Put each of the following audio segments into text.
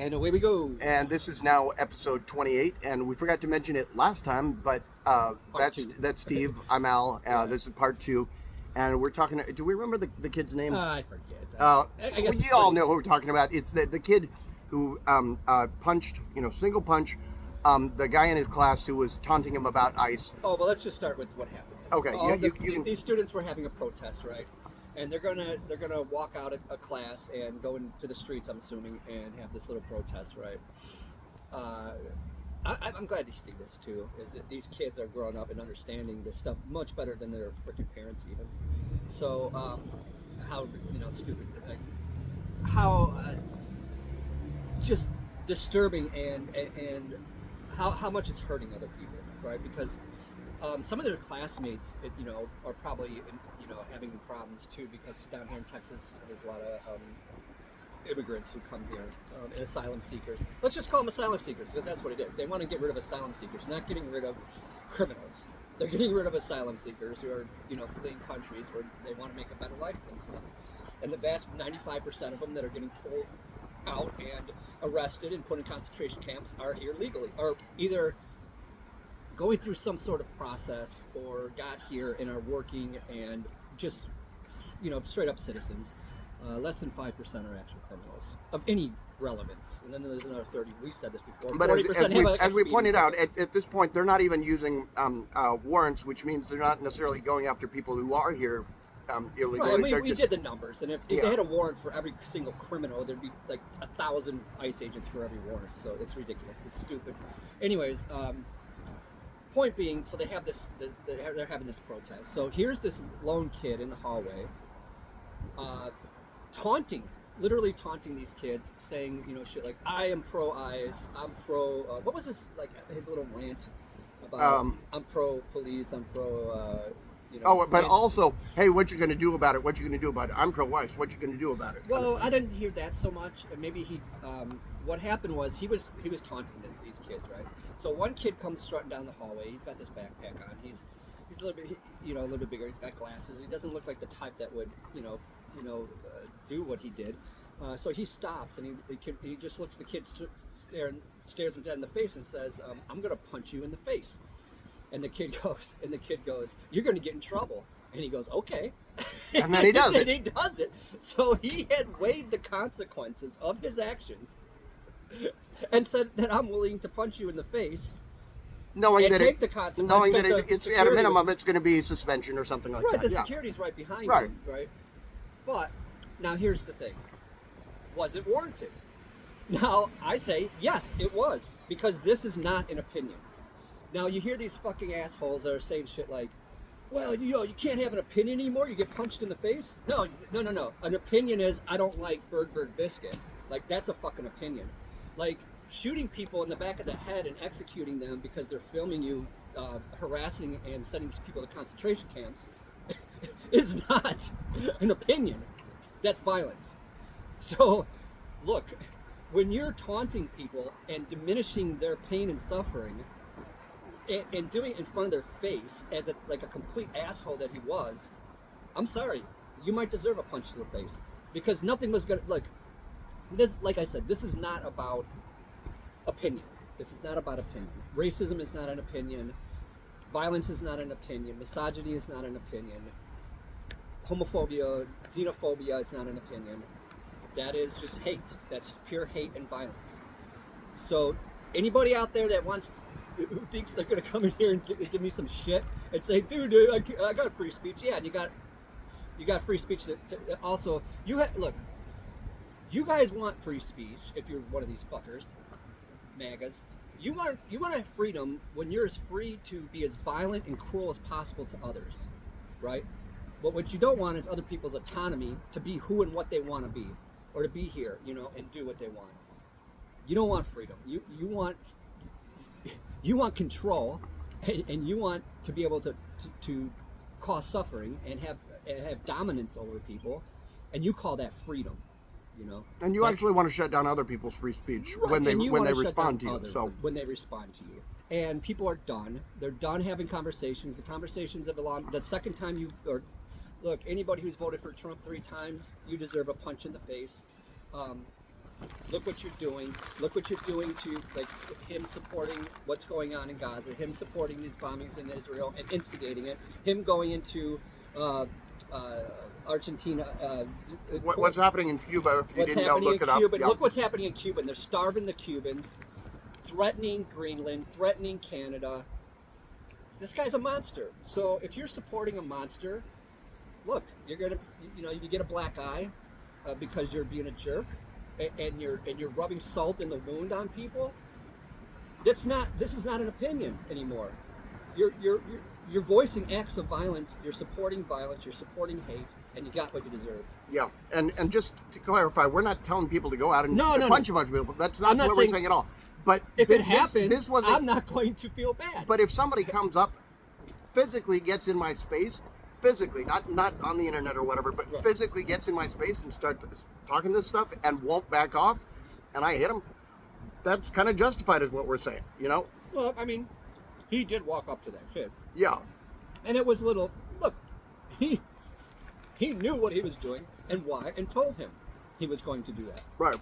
And away we go. And this is now episode 28, and we forgot to mention it last time, but that's Steve. I'm Al. This is part 2, and we're talking. Do we remember the kid's name? I forget. I guess you all know who we're talking about. It's the kid who punched, single punch, the guy in his class who was taunting him about ice. Oh, well, let's just start with what happened. Okay, these students were having a protest, right? And they're gonna walk out of a class and go into the streets, I'm assuming, and have this little protest, right? I'm glad to see this too. Is that these kids are growing up and understanding this stuff much better than their freaking parents even. So how stupid, like, how just disturbing and how much it's hurting other people, right? Because some of their classmates, are probably having problems too, because down here in Texas, there's a lot of immigrants who come here, and asylum seekers. Let's just call them asylum seekers, because that's what it is. They want to get rid of asylum seekers, not getting rid of criminals. They're getting rid of asylum seekers who are, fleeing countries where they want to make a better life for themselves. And the vast 95% of them that are getting pulled out and arrested and put in concentration camps are here legally, or either going through some sort of process or got here and are working and just, straight up citizens. Less than 5% are actual criminals of any relevance. And then there's another 30, we said this before. But as we pointed out, at this point, they're not even using warrants, which means they're not necessarily going after people who are here illegally. Right, we did the numbers, and if they had a warrant for every single criminal, there'd be like 1,000 ICE agents for every warrant. So it's ridiculous. It's stupid. Anyways, point being, so they have this. They're having this protest. So here's this lone kid in the hallway, literally taunting these kids, saying shit like, "I am pro ICE. I'm pro." What was this, like, his little rant about? I'm pro police. I'm pro. But also, hey, what you gonna do about it? What you gonna do about it? I'm pro ICE. What you gonna do about it? Well, I didn't hear that so much. Maybe he. What happened was he was taunting these kids, right? So one kid comes strutting down the hallway. He's got this backpack on. He's a little bit, a little bit bigger. He's got glasses. He doesn't look like the type that would, do what he did. So he stops and he just looks the kid stares him dead in the face and says, "I'm gonna punch you in the face." And the kid goes, "You're gonna get in trouble." And he goes, "Okay." And then he does it. And he does it. So he had weighed the consequences of his actions and said that, "I'm willing to punch you in the face." Knowing that it's at a minimum, it's going to be suspension or something like that. Right, the security's right behind him, right? But now here's the thing: was it warranted? Now I say yes, it was, because this is not an opinion. Now you hear these fucking assholes that are saying shit like, "Well, you can't have an opinion anymore. You get punched in the face." No. An opinion is, I don't like bird biscuit. Like, that's a fucking opinion. Like, shooting people in the back of the head and executing them because they're filming you harassing and sending people to concentration camps is not an opinion. That's violence. So, look, when you're taunting people and diminishing their pain and suffering and doing it in front of their face as a complete asshole that he was, I'm sorry, you might deserve a punch to the face, because nothing was gonna, like I said, this is not about opinion. This is not about opinion. Racism is not an opinion. Violence is not an opinion. Misogyny is not an opinion. Homophobia, xenophobia is not an opinion. That is just hate. That's pure hate and violence. So anybody out there that who thinks they're going to come in here and give me some shit and say, dude, I got free speech. Yeah, and you got free speech. Also, look, you guys want free speech if you're one of these fuckers, MAGAs. You want to have freedom when you're as free to be as violent and cruel as possible to others, right? But what you don't want is other people's autonomy to be who and what they want to be, or to be here, and do what they want. You don't want freedom. You want control, and you want to be able to cause suffering and have dominance over people, and you call that freedom. And you actually want to shut down other people's free speech, right, when they respond to you. So when they respond to you, and people are done. They're done having conversations. The conversations have belonged. The second time look, anybody who's voted for Trump 3 times, you deserve a punch in the face. look what you're doing. Look what you're doing to, like, him supporting what's going on in Gaza, him supporting these bombings in Israel and instigating it, him going into Argentina. What's happening in Cuba? If you didn't know, look it up. Yeah. Look what's happening in Cuba. They're starving the Cubans, threatening Greenland, threatening Canada. This guy's a monster. So if you're supporting a monster, look, you're gonna, you get a black eye because you're being a jerk, and you're rubbing salt in the wound on people. This is not an opinion anymore. You're voicing acts of violence. You're supporting violence. You're supporting hate, and you got what you deserve. Yeah, and just to clarify, we're not telling people to go out and punch a bunch of people. That's not what we're saying at all. But if it happens, wasn't, I'm not going to feel bad. But if somebody comes up, physically gets in my space, physically, not on the internet or whatever, but right, physically gets in my space and starts talking this stuff and won't back off, and I hit him, that's kind of justified is what we're saying, Well, I mean, he did walk up to that kid. Yeah. And it was look, he knew what he was doing and why, and told him he was going to do that. Right.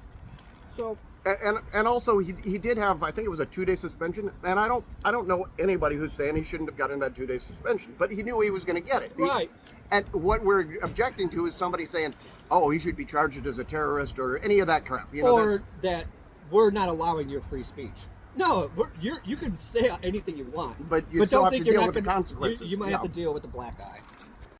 So... And also he did have, I think it was a 2-day suspension, and I don't know anybody who's saying he shouldn't have gotten that 2-day suspension, but he knew he was going to get it. Right. And what we're objecting to is somebody saying, oh, he should be charged as a terrorist or any of that crap. Or that we're not allowing your free speech. No, you can say anything you want, but you still have to deal with the consequences. You might have to deal with the black eye.